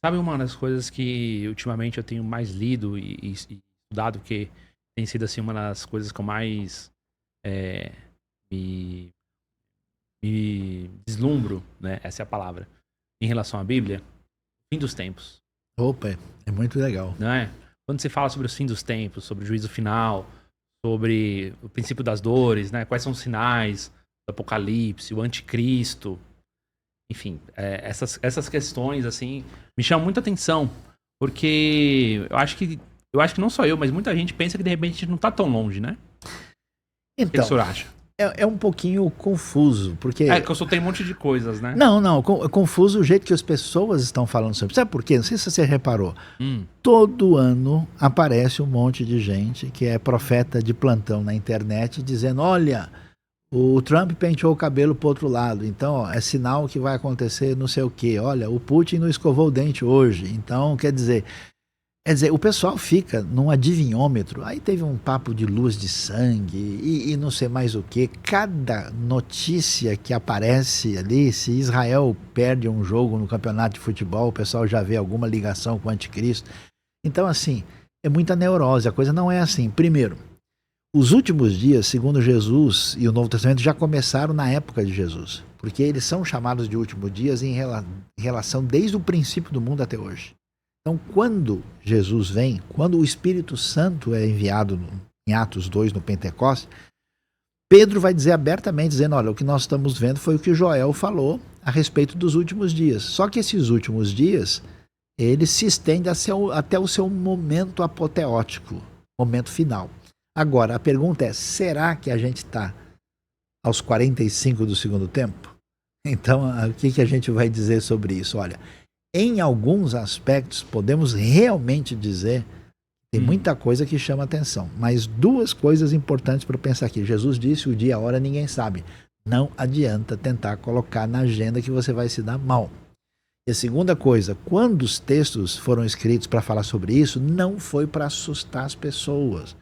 Sabe uma das coisas que ultimamente eu tenho mais lido e estudado, que tem sido assim uma das coisas que eu mais é, me, me deslumbro, né? Essa é a palavra. Em relação à Bíblia, fim dos tempos, Opa, é muito legal. não é? Quando você fala sobre o fim dos tempos, sobre o juízo final, sobre o princípio das dores, né? Quais são os sinais do Apocalipse, o anticristo, enfim, essas questões assim me chamam muita atenção, porque eu acho que não só eu, mas muita gente pensa que de repente a gente não tá tão longe, né? O que o Então, senhor acha? é um pouquinho confuso, porque... É que eu soltei um monte de coisas, né? Não, é confuso o jeito que as pessoas estão falando sobre. Sabe por quê? Não sei se você reparou. Hum, Todo ano aparece um monte de gente que é profeta de plantão na internet dizendo, olha, o Trump penteou o cabelo pro outro lado, então ó, é sinal que vai acontecer não sei o quê. Olha, o Putin não escovou o dente hoje, então Quer dizer, o pessoal fica num adivinhômetro. Aí teve um papo de luz de sangue e não sei mais o que. Cada notícia que aparece ali, se Israel perde um jogo no campeonato de futebol, o pessoal já vê alguma ligação com o anticristo. Então, assim, é muita neurose. A coisa não é assim. Primeiro, os últimos dias, segundo Jesus e o Novo Testamento, já começaram na época de Jesus. Porque eles são chamados de últimos dias em relação desde o princípio do mundo até hoje. Então, quando Jesus vem, quando o Espírito Santo é enviado em Atos 2, no Pentecostes, Pedro vai dizer abertamente, dizendo, olha, o que nós estamos vendo foi o que Joel falou a respeito dos últimos dias. Só que esses últimos dias, eles se estendem até o seu momento apoteótico, momento final. Agora, a pergunta é, será que a gente está aos 45 do segundo tempo? Então, o que a gente vai dizer sobre isso? Olha, em alguns aspectos, podemos realmente dizer que tem muita coisa que chama atenção. Mas duas coisas importantes para pensar aqui. Jesus disse, o dia e a hora ninguém sabe. Não adianta tentar colocar na agenda que você vai se dar mal. E a segunda coisa, quando os textos foram escritos para falar sobre isso, não foi para assustar as pessoas.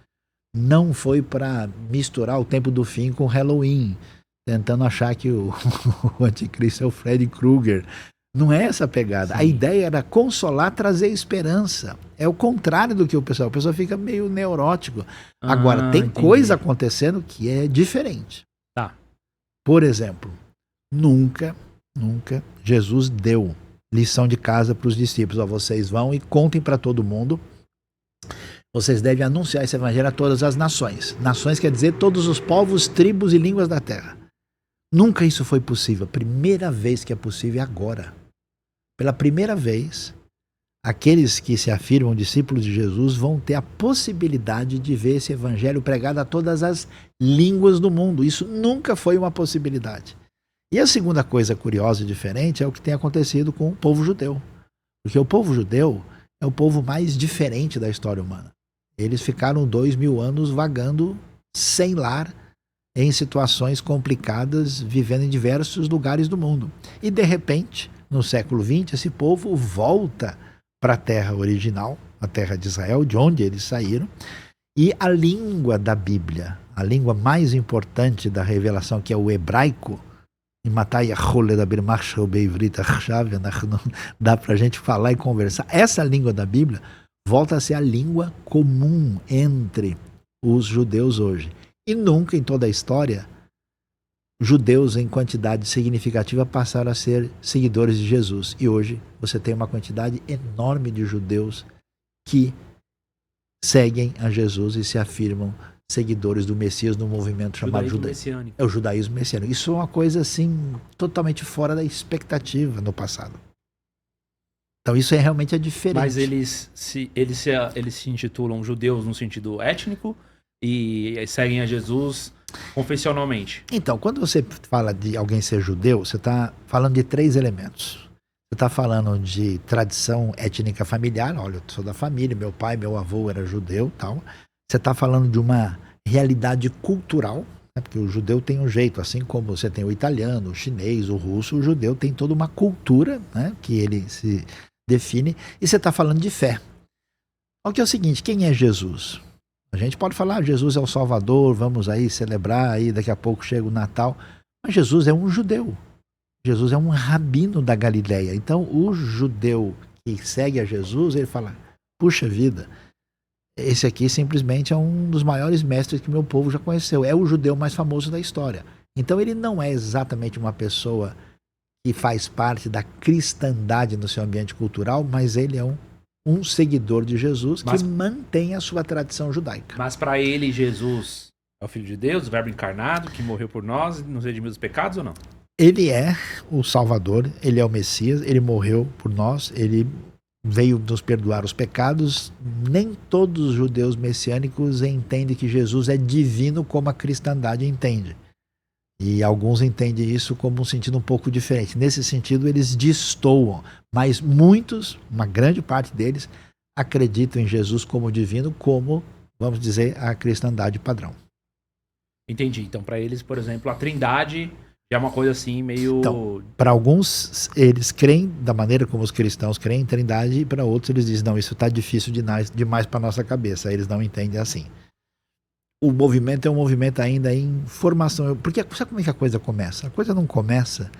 Não foi para misturar o tempo do fim com Halloween, tentando achar que o anticristo é o Freddy Krueger. Não é essa a pegada. Sim. A ideia era consolar, trazer esperança. É o contrário do que o pessoal fica meio neurótico. Agora, tem entendi. coisa acontecendo que é diferente. Tá. Por exemplo, nunca Jesus deu lição de casa para os discípulos. Ó, vocês vão e contem para todo mundo. Vocês devem anunciar esse evangelho a todas as nações. Nações quer dizer todos os povos, tribos e línguas da terra. Nunca isso foi possível. A primeira vez que é possível é agora. Pela primeira vez, aqueles que se afirmam discípulos de Jesus vão ter a possibilidade de ver esse evangelho pregado a todas as línguas do mundo. Isso nunca foi uma possibilidade. E a segunda coisa curiosa e diferente é o que tem acontecido com o povo judeu. Porque o povo judeu é o povo mais diferente da história humana. Eles ficaram 2000 anos vagando sem lar, em situações complicadas, vivendo em diversos lugares do mundo. E de repente, no século XX, esse povo volta para a terra original, a terra de Israel, de onde eles saíram, e a língua da Bíblia, a língua mais importante da revelação, que é o hebraico, dá para a gente falar e conversar. Essa língua da Bíblia volta a ser a língua comum entre os judeus hoje. E nunca em toda a história, judeus em quantidade significativa passaram a ser seguidores de Jesus. E hoje você tem uma quantidade enorme de judeus que seguem a Jesus e se afirmam seguidores do Messias no movimento chamado judaísmo. É o judaísmo messiânico. Isso é uma coisa assim totalmente fora da expectativa no passado. Então isso realmente é diferente. Mas eles se intitulam judeus no sentido étnico e seguem a Jesus confessionalmente. Então, quando você fala de alguém ser judeu, você está falando de três elementos. Você está falando de tradição étnica familiar. Olha, eu sou da família, meu pai, meu avô era judeu, tal. Você está falando de uma realidade cultural, né? Porque o judeu tem um jeito, assim como você tem o italiano, o chinês, o russo, o judeu tem toda uma cultura, né? Que ele se define. E você está falando de fé. O que é o seguinte, quem é Jesus? A gente pode falar, Jesus é o Salvador, vamos aí celebrar, aí daqui a pouco chega o Natal. Mas Jesus é um judeu. Jesus é um rabino da Galileia. Então, o judeu que segue a Jesus, ele fala, puxa vida, esse aqui simplesmente é um dos maiores mestres que meu povo já conheceu, é o judeu mais famoso da história. Então ele não é exatamente uma pessoa que faz parte da cristandade no seu ambiente cultural, mas ele é um seguidor de Jesus que mantém a sua tradição judaica. Mas para ele, Jesus é o Filho de Deus, o Verbo encarnado, que morreu por nós, nos redimiu dos pecados ou não? Ele é o Salvador, ele é o Messias, ele morreu por nós, ele veio nos perdoar os pecados. Nem todos os judeus messiânicos entendem que Jesus é divino como a cristandade entende. E alguns entendem isso como um sentido um pouco diferente. Nesse sentido, eles destoam. Mas muitos, uma grande parte deles, acreditam em Jesus como divino, como, vamos dizer, a cristandade padrão. Entendi. Então, para eles, por exemplo, a Trindade é uma coisa assim meio... Então, para alguns, eles creem da maneira como os cristãos creem em Trindade, e para outros eles dizem, não, isso está difícil demais para nossa cabeça. Aí eles não entendem assim. O movimento é um movimento ainda em formação. Porque sabe como é que a coisa começa? A coisa não começa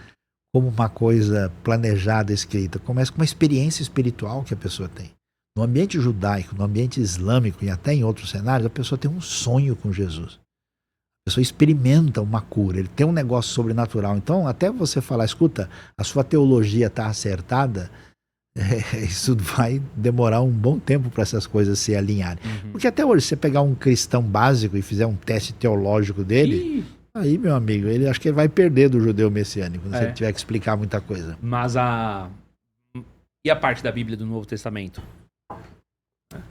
como uma coisa planejada, escrita. Começa com uma experiência espiritual que a pessoa tem. No ambiente judaico, no ambiente islâmico e até em outros cenários, a pessoa tem um sonho com Jesus. A pessoa experimenta uma cura, ele tem um negócio sobrenatural. Então, até você falar, escuta, a sua teologia está acertada, isso vai demorar um bom tempo para essas coisas se alinharem. Porque até hoje, se você pegar um cristão básico e fizer um teste teológico dele, aí, meu amigo, ele acho que ele vai perder do judeu messiânico, se ele tiver que explicar muita coisa. Mas e a parte da Bíblia do Novo Testamento?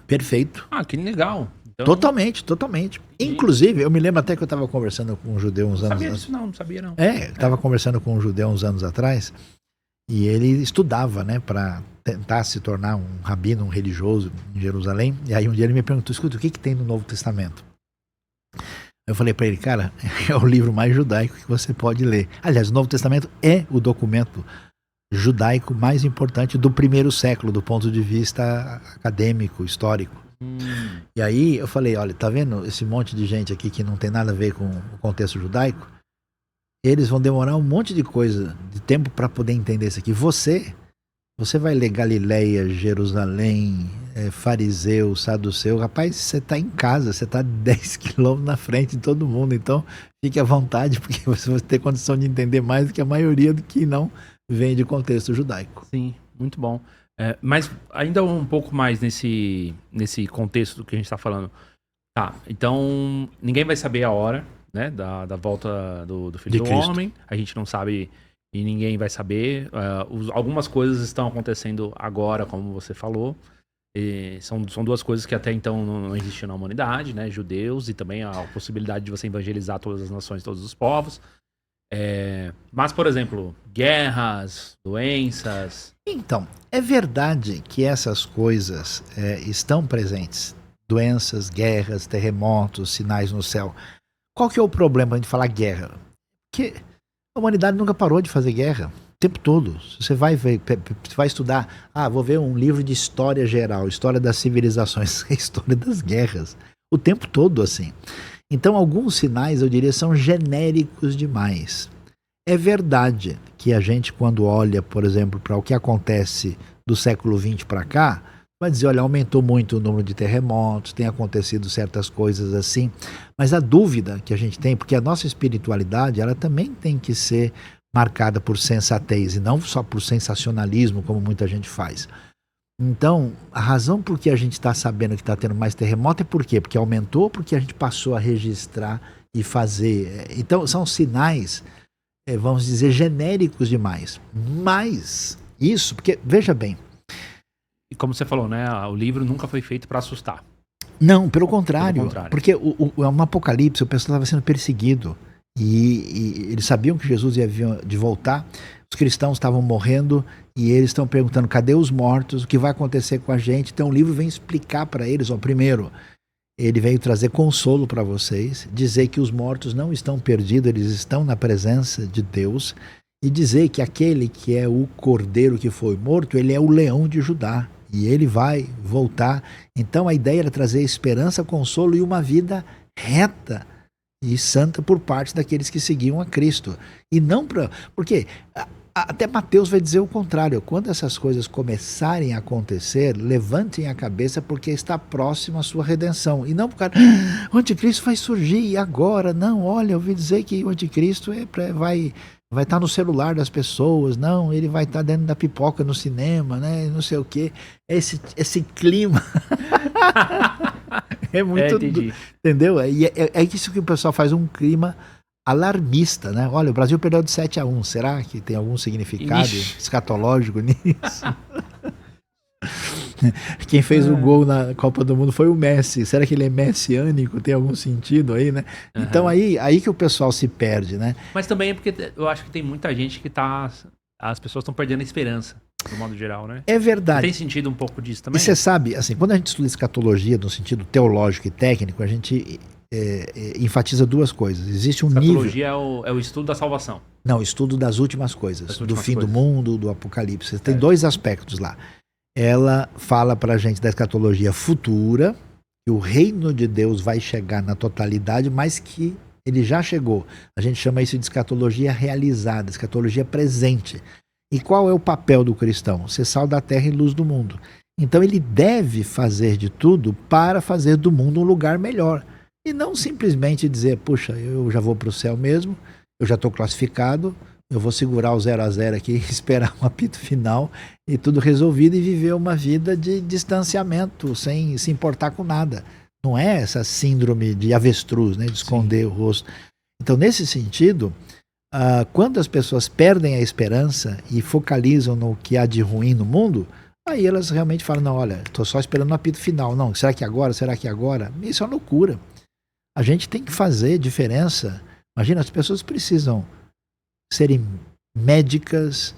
Perfeito. Ah, que legal. Então... Totalmente. Inclusive, eu me lembro até que eu estava conversando com um judeu uns anos... Não sabia não. Estava conversando com um judeu uns anos atrás, e ele estudava, né, para tentar se tornar um rabino, um religioso em Jerusalém. E aí um dia ele me perguntou, escuta, o que tem no Novo Testamento? Eu falei para ele, cara, é o livro mais judaico que você pode ler. Aliás, o Novo Testamento é o documento judaico mais importante do primeiro século, do ponto de vista acadêmico, histórico. E aí eu falei, olha, tá vendo esse monte de gente aqui que não tem nada a ver com o contexto judaico? Eles vão demorar um monte de coisa, de tempo para poder entender isso aqui. Você vai ler Galileia, Jerusalém, fariseu, saduceu, rapaz, você está em casa, você está 10 quilômetros na frente de todo mundo, então fique à vontade, porque você vai ter condição de entender mais do que a maioria do que não vem de contexto judaico. Sim, muito bom. Mas ainda um pouco mais nesse contexto do que a gente está falando. Tá, então ninguém vai saber a hora, né, da volta do Filho do Homem. A gente não sabe e ninguém vai saber. Algumas coisas estão acontecendo agora, como você falou. São duas coisas que até então não existiam na humanidade, né? Judeus e também a possibilidade de você evangelizar todas as nações, todos os povos. Mas, por exemplo, guerras, doenças... Então, é verdade que essas coisas estão presentes. Doenças, guerras, terremotos, sinais no céu. Qual que é o problema de falar guerra? Porque a humanidade nunca parou de fazer guerra. O tempo todo. Você vai estudar, vou ver um livro de história geral, história das civilizações, história das guerras. O tempo todo, assim. Então, alguns sinais, eu diria, são genéricos demais. É verdade que a gente, quando olha, por exemplo, para o que acontece do século XX para cá, vai dizer, olha, aumentou muito o número de terremotos, tem acontecido certas coisas assim, mas a dúvida que a gente tem, porque a nossa espiritualidade, ela também tem que ser marcada por sensatez, e não só por sensacionalismo, como muita gente faz. Então, a razão por que a gente está sabendo que está tendo mais terremoto é por quê? Porque aumentou ou porque a gente passou a registrar e fazer? Então, são sinais, vamos dizer, genéricos demais. Mas, isso, porque, veja bem... E como você falou, né? O livro nunca foi feito para assustar. Não, pelo contrário. Porque no Apocalipse o pessoal estava sendo perseguido. E eles sabiam que Jesus ia vir de voltar. Os cristãos estavam morrendo e eles estão perguntando, cadê os mortos? O que vai acontecer com a gente? Então o livro vem explicar para eles, primeiro, ele veio trazer consolo para vocês, dizer que os mortos não estão perdidos, eles estão na presença de Deus, e dizer que aquele que é o cordeiro que foi morto, ele é o leão de Judá, e ele vai voltar. Então a ideia era trazer esperança, consolo e uma vida reta e santa por parte daqueles que seguiam a Cristo. E não porque Até Mateus vai dizer o contrário. Quando essas coisas começarem a acontecer, levantem a cabeça porque está próximo a sua redenção. E não por causa, o anticristo vai surgir e agora. Não, olha, eu ouvi dizer que o anticristo vai estar no celular das pessoas. Não, ele vai estar dentro da pipoca no cinema, né? Não sei o quê. Esse clima é muito... entendeu? É isso que o pessoal faz, um clima alarmista, né? Olha, o Brasil perdeu de 7-1. Será que tem algum significado escatológico nisso? Quem fez o gol na Copa do Mundo foi o Messi. Será que ele é messiânico? Tem algum sentido aí, né? Uhum. Então aí que o pessoal se perde, né? Mas também é porque eu acho que tem muita gente que as pessoas estão perdendo a esperança, no modo geral, né? É verdade. Tem sentido um pouco disso também? E você sabe, assim, quando a gente estuda escatologia no sentido teológico e técnico, a gente enfatiza duas coisas. Existe um nível... Escatologia é o estudo da salvação. Não, o estudo das últimas coisas, do fim do mundo, do apocalipse. Tem dois aspectos lá. Ela fala pra gente da escatologia futura, que o reino de Deus vai chegar na totalidade, mas que ele já chegou. A gente chama isso de escatologia realizada, escatologia presente. E qual é o papel do cristão? Ser sal da terra e luz do mundo. Então ele deve fazer de tudo para fazer do mundo um lugar melhor. E não simplesmente dizer, puxa, eu já vou para o céu mesmo, eu já estou classificado, eu vou segurar o 0-0 aqui, esperar um apito final e tudo resolvido e viver uma vida de distanciamento, sem se importar com nada. Não é essa síndrome de avestruz, né, de esconder o rosto. Então, nesse sentido, quando as pessoas perdem a esperança e focalizam no que há de ruim no mundo, aí elas realmente falam, não, olha, estou só esperando o apito final. Não, será que agora? Será que agora? Isso é uma loucura. A gente tem que fazer diferença. Imagina, as pessoas precisam serem médicas,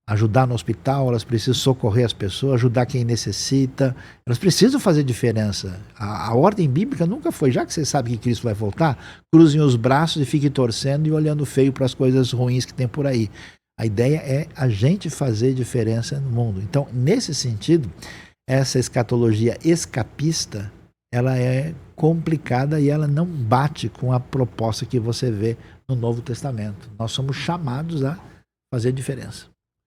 ajudar no hospital, elas precisam socorrer as pessoas, ajudar quem necessita. Elas precisam fazer diferença. A ordem bíblica nunca foi, já que você sabe que Cristo vai voltar, cruzem os braços e fiquem torcendo e olhando feio para as coisas ruins que tem por aí. A ideia é a gente fazer diferença no mundo. Então, nesse sentido, essa escatologia escapista, ela é complicada e ela não bate com a proposta que você vê no Novo Testamento. Nós somos chamados a fazer diferença.